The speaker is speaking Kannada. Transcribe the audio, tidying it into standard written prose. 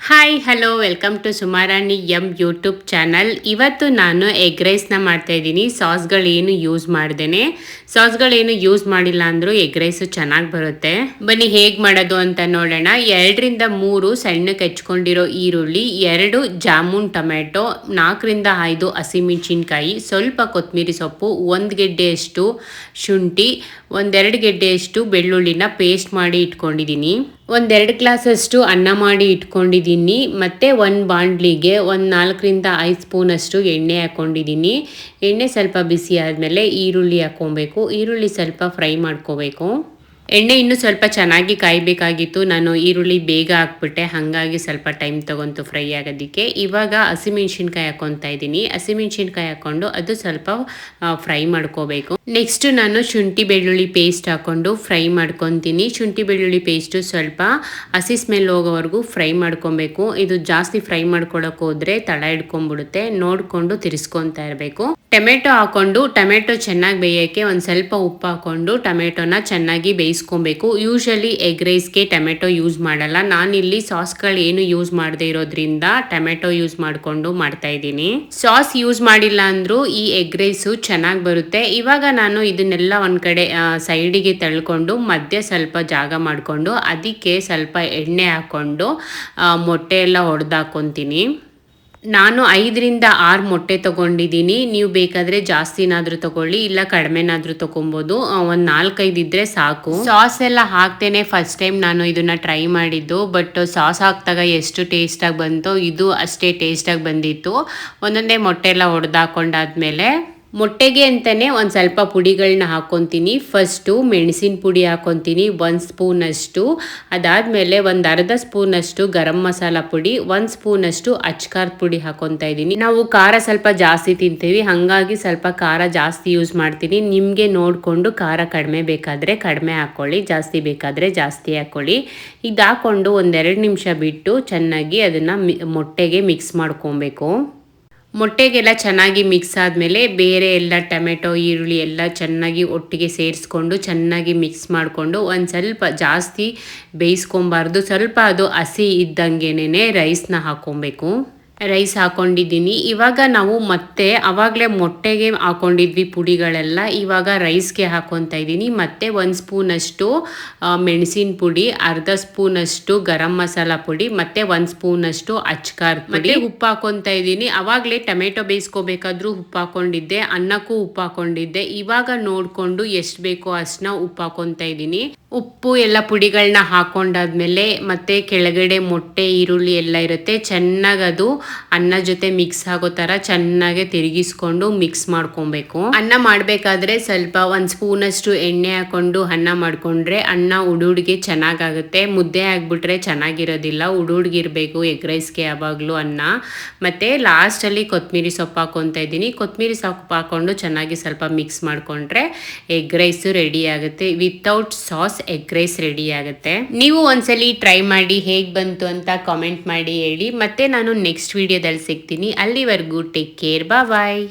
Hi hello welcome to Sumarani YouTube channel. ಇವತ್ತು ನಾನು ಎಗ್ ರೈಸ್ನ ಮಾಡ್ತಾಯಿದ್ದೀನಿ. ಸಾಸ್ಗಳೇನು ಯೂಸ್ ಮಾಡ್ದೇನೆ, ಸಾಸ್ಗಳೇನು ಯೂಸ್ ಮಾಡಿಲ್ಲ ಅಂದರೂ ಎಗ್ ರೈಸು ಚೆನ್ನಾಗಿ ಬರುತ್ತೆ. ಬನ್ನಿ ಹೇಗೆ ಮಾಡೋದು ಅಂತ ನೋಡೋಣ. 2-3 ಸಣ್ಣಕ್ಕೆ ಹೆಚ್ಕೊಂಡಿರೋ ಈರುಳ್ಳಿ, 2 ಜಾಮೂನ್ ಟೊಮೆಟೊ, 4-5 ಹಸಿಮೆಣಸಿನ್ಕಾಯಿ, ಸ್ವಲ್ಪ ಕೊತ್ತಂಬರಿ ಸೊಪ್ಪು, 1 ಗೆಡ್ಡೆಯಷ್ಟು ಶುಂಠಿ, 1-2 ಗೆಡ್ಡೆಯಷ್ಟು ಬೆಳ್ಳುಳ್ಳಿನ ಪೇಸ್ಟ್ ಮಾಡಿ ಇಟ್ಕೊಂಡಿದ್ದೀನಿ. 1-2 ಗ್ಲಾಸಷ್ಟು ಅನ್ನ ಮಾಡಿ ಇಟ್ಕೊಂಡಿದ್ದೀನಿ. ಮತ್ತು ಒಂದು ಬಾಣಲಿಗೆ 4-5 ಸ್ಪೂನಷ್ಟು ಎಣ್ಣೆ ಹಾಕ್ಕೊಂಡಿದ್ದೀನಿ. ಎಣ್ಣೆ ಸ್ವಲ್ಪ ಬಿಸಿ ಆದಮೇಲೆ ಈರುಳ್ಳಿ ಹಾಕ್ಕೊಬೇಕು. ಈರುಳ್ಳಿ ಸ್ವಲ್ಪ ಫ್ರೈ ಮಾಡ್ಕೋಬೇಕು. ಎಣ್ಣೆ ಇನ್ನೂ ಸ್ವಲ್ಪ ಚೆನ್ನಾಗಿ ಕಾಯಬೇಕಾಗಿತ್ತು. ನಾನು ಈರುಳ್ಳಿ ಬೇಗ ಹಾಕ್ಬಿಟ್ಟೆ, ಹಾಗಾಗಿ ಸ್ವಲ್ಪ ಟೈಮ್ ತೊಗೊಂತು ಫ್ರೈ ಆಗೋದಕ್ಕೆ. ಇವಾಗ ಹಸಿಮೆಣ್ಸಿನ್ಕಾಯಿ ಹಾಕ್ಕೊತಾ ಇದ್ದೀನಿ. ಹಸಿಮೆಣ್ಸಿನ್ಕಾಯಿ ಹಾಕ್ಕೊಂಡು ಅದು ಸ್ವಲ್ಪ ಫ್ರೈ ಮಾಡ್ಕೋಬೇಕು. ನೆಕ್ಸ್ಟು ನಾನು ಶುಂಠಿ ಬೆಳ್ಳುಳ್ಳಿ ಪೇಸ್ಟ್ ಹಾಕ್ಕೊಂಡು ಫ್ರೈ ಮಾಡ್ಕೊತೀನಿ. ಶುಂಠಿ ಬೆಳ್ಳುಳ್ಳಿ ಪೇಸ್ಟು ಸ್ವಲ್ಪ ಹಸಿ ಸ್ಮೆಲ್ ಹೋಗೋವರೆಗೂ ಫ್ರೈ ಮಾಡ್ಕೊಬೇಕು. ಇದು ಜಾಸ್ತಿ ಫ್ರೈ ಮಾಡ್ಕೊಳಕ್ಕೆ ಹೋದರೆ ತಳ ಹಿಡ್ಕೊಂಡ್ಬಿಡುತ್ತೆ, ನೋಡಿಕೊಂಡು ತಿರ್ಸ್ಕೊತಾ ಇರಬೇಕು. ಟೊಮೆಟೊ ಹಾಕ್ಕೊಂಡು ಟೊಮೆಟೊ ಚೆನ್ನಾಗಿ ಬೇಯೋಕ್ಕೆ ಒಂದು ಸ್ವಲ್ಪ ಉಪ್ಪು ಹಾಕ್ಕೊಂಡು ಟೊಮೆಟೊನ ಚೆನ್ನಾಗಿ ಬೇಯಿಸ್ಕೊಬೇಕು. ಯೂಶಲಿ ಎಗ್ ರೈಸ್ಗೆ ಟೊಮೆಟೊ ಯೂಸ್ ಮಾಡಲ್ಲ, ನಾನಿಲ್ಲಿ ಸಾಸ್ಗಳು ಏನು ಯೂಸ್ ಮಾಡದೇ ಇರೋದ್ರಿಂದ ಟೊಮೆಟೊ ಯೂಸ್ ಮಾಡಿಕೊಂಡು ಮಾಡ್ತಾಯಿದ್ದೀನಿ. ಸಾಸ್ ಯೂಸ್ ಮಾಡಿಲ್ಲ ಅಂದರೂ ಈ ಎಗ್ ರೈಸು ಚೆನ್ನಾಗಿ ಬರುತ್ತೆ. ಇವಾಗ ನಾನು ಇದನ್ನೆಲ್ಲ ಒಂದು ಕಡೆ ಸೈಡಿಗೆ ತಳ್ಕೊಂಡು ಮಧ್ಯೆ ಸ್ವಲ್ಪ ಜಾಗ ಮಾಡಿಕೊಂಡು ಅದಕ್ಕೆ ಸ್ವಲ್ಪ ಎಣ್ಣೆ ಹಾಕ್ಕೊಂಡು ಮೊಟ್ಟೆ ಎಲ್ಲ ಹೊಡೆದಾಕೊತೀನಿ. ನಾನು 5-6 ಮೊಟ್ಟೆ ತೊಗೊಂಡಿದ್ದೀನಿ. ನೀವು ಬೇಕಾದರೆ ಜಾಸ್ತಿನಾದರೂ ತೊಗೊಳ್ಳಿ, ಇಲ್ಲ ಕಡಿಮೆನಾದರೂ ತೊಗೊಬೋದು. ಒಂದು 4-5 ಇದ್ದರೆ ಸಾಕು. ಸಾಸ್ ಎಲ್ಲ ಹಾಕ್ತೇನೆ ಫಸ್ಟ್ ಟೈಮ್ ನಾನು ಇದನ್ನು ಟ್ರೈ ಮಾಡಿದ್ದು. ಬಟ್ ಸಾಸ್ ಹಾಕಿದಾಗ ಎಷ್ಟು ಟೇಸ್ಟಾಗಿ ಬಂತೋ ಇದು ಅಷ್ಟೇ ಟೇಸ್ಟಾಗಿ ಬಂದಿತ್ತು. ಒಂದೊಂದೇ ಮೊಟ್ಟೆ ಎಲ್ಲ ಹೊಡೆದಾಕೊಂಡಾದ್ಮೇಲೆ ಮೊಟ್ಟೆಗೆ ಅಂತಲೇ ಒಂದು ಸ್ವಲ್ಪ ಪುಡಿಗಳನ್ನ ಹಾಕ್ಕೊತೀನಿ. ಫಸ್ಟು ಮೆಣಸಿನ ಪುಡಿ ಹಾಕ್ಕೊತೀನಿ 1 ಸ್ಪೂನಷ್ಟು. ಅದಾದಮೇಲೆ ಒಂದು ಅರ್ಧ ಸ್ಪೂನಷ್ಟು ಗರಂ ಮಸಾಲ ಪುಡಿ, 1 ಸ್ಪೂನಷ್ಟು ಅಚ್ಕಾರದ ಪುಡಿ ಹಾಕ್ಕೊತಾ ಇದ್ದೀನಿ. ನಾವು ಖಾರ ಸ್ವಲ್ಪ ಜಾಸ್ತಿ ತಿಂತೀವಿ, ಹಾಗಾಗಿ ಸ್ವಲ್ಪ ಖಾರ ಜಾಸ್ತಿ ಯೂಸ್ ಮಾಡ್ತೀನಿ. ನಿಮಗೆ ನೋಡಿಕೊಂಡು ಖಾರ ಕಡಿಮೆ ಬೇಕಾದರೆ ಕಡಿಮೆ ಹಾಕ್ಕೊಳ್ಳಿ, ಜಾಸ್ತಿ ಬೇಕಾದರೆ ಜಾಸ್ತಿ ಹಾಕ್ಕೊಳ್ಳಿ. ಇದು ಹಾಕ್ಕೊಂಡು 1-2 ನಿಮಿಷ ಬಿಟ್ಟು ಚೆನ್ನಾಗಿ ಅದನ್ನು ಮೊಟ್ಟೆಗೆ ಮಿಕ್ಸ್ ಮಾಡ್ಕೊಬೇಕು. ಮೊಟ್ಟೆಗೆಲ್ಲ ಚೆನ್ನಾಗಿ ಮಿಕ್ಸ್ ಆದಮೇಲೆ ಬೇರೆ ಎಲ್ಲ ಟೊಮೆಟೊ ಈರುಳ್ಳಿ ಎಲ್ಲ ಚೆನ್ನಾಗಿ ಒಟ್ಟಿಗೆ ಸೇರಿಸ್ಕೊಂಡು ಚೆನ್ನಾಗಿ ಮಿಕ್ಸ್ ಮಾಡಿಕೊಂಡು ಒಂದು ಸ್ವಲ್ಪ ಜಾಸ್ತಿ ಬೇಯಿಸ್ಕೊಬಾರ್ದು, ಸ್ವಲ್ಪ ಅದು ಹಸಿ ಇದ್ದಂಗೆನೇ ರೈಸ್ನ ಹಾಕ್ಕೊಬೇಕು. ರೈಸ್ ಹಾಕ್ಕೊಂಡಿದ್ದೀನಿ. ಇವಾಗ ನಾವು ಮತ್ತೆ ಆವಾಗಲೇ ಮೊಟ್ಟೆಗೆ ಹಾಕ್ಕೊಂಡಿದ್ವಿ ಪುಡಿಗಳೆಲ್ಲ, ಇವಾಗ ರೈಸ್ಗೆ ಹಾಕ್ಕೊತಾ ಇದ್ದೀನಿ. ಮತ್ತು 1 ಸ್ಪೂನಷ್ಟು ಮೆಣಸಿನ ಪುಡಿ, ಅರ್ಧ ಸ್ಪೂನಷ್ಟು ಗರಂ ಮಸಾಲ ಪುಡಿ, ಮತ್ತು 1 ಸ್ಪೂನಷ್ಟು ಅಚ್ಕಾರದ ಪುಡಿ, ಉಪ್ಪು ಹಾಕ್ಕೊತಾ ಇದ್ದೀನಿ. ಆವಾಗಲೇ ಟೊಮೆಟೊ ಬೇಯಿಸ್ಕೋಬೇಕಾದ್ರೂ ಉಪ್ಪು ಹಾಕ್ಕೊಂಡಿದ್ದೆ, ಅನ್ನಕ್ಕೂ ಉಪ್ಪು ಹಾಕ್ಕೊಂಡಿದ್ದೆ. ಇವಾಗ ನೋಡಿಕೊಂಡು ಎಷ್ಟು ಬೇಕೋ ಅಷ್ಟನ್ನ ಉಪ್ಪು ಹಾಕ್ಕೊತಾ ಇದ್ದೀನಿ. ಉಪ್ಪು ಎಲ್ಲ ಪುಡಿಗಳನ್ನ ಹಾಕ್ಕೊಂಡಾದ್ಮೇಲೆ ಮತ್ತೆ ಕೆಳಗಡೆ ಮೊಟ್ಟೆ ಈರುಳ್ಳಿ ಎಲ್ಲ ಇರುತ್ತೆ, ಚೆನ್ನಾಗಿ ಅದು ಅನ್ನ ಜೊತೆ ಮಿಕ್ಸ್ ಆಗೋ ಥರ ಚೆನ್ನಾಗಿ ತಿರುಗಿಸ್ಕೊಂಡು ಮಿಕ್ಸ್ ಮಾಡ್ಕೊಬೇಕು. ಅನ್ನ ಮಾಡಬೇಕಾದ್ರೆ ಸ್ವಲ್ಪ 1 ಸ್ಪೂನಷ್ಟು ಎಣ್ಣೆ ಹಾಕ್ಕೊಂಡು ಅನ್ನ ಮಾಡಿಕೊಂಡ್ರೆ ಅನ್ನ ಉಡುಡ್ಗೆ ಚೆನ್ನಾಗಾಗುತ್ತೆ. ಮುದ್ದೆ ಆಗಿಬಿಟ್ರೆ ಚೆನ್ನಾಗಿರೋದಿಲ್ಲ, ಉಡುಡ್ಗಿರಬೇಕು ಎಗ್ ರೈಸ್ಗೆ ಯಾವಾಗಲೂ ಅನ್ನ. ಮತ್ತು ಲಾಸ್ಟಲ್ಲಿ ಕೊತ್ತಂಬರಿ ಸೊಪ್ಪು ಹಾಕ್ಕೊತಾ ಇದ್ದೀನಿ. ಕೊತ್ತಂಬರಿ ಸೊಪ್ಪು ಹಾಕ್ಕೊಂಡು ಚೆನ್ನಾಗಿ ಸ್ವಲ್ಪ ಮಿಕ್ಸ್ ಮಾಡಿಕೊಂಡ್ರೆ ಎಗ್ ರೈಸು ರೆಡಿ ಆಗುತ್ತೆ. Without sauce egg rice ready ಆಗುತ್ತೆ. ನೀವು ಒಂದ್ಸಲಿ ಟ್ರೈ ಮಾಡಿ ಹೇಗೆ ಬಂತು ಅಂತ ಕಾಮೆಂಟ್ ಮಾಡಿ ಹೇಳಿ. ಮತ್ತೆ ನಾನು ನೆಕ್ಸ್ಟ್ ವಿಡಿಯೋದಲ್ಲಿ ಸಿಗ್ತೀನಿ. ಅಲ್ಲಿವರೆಗೂ ಟೇಕ್ ಕೇರ್, ಬಾಯ್.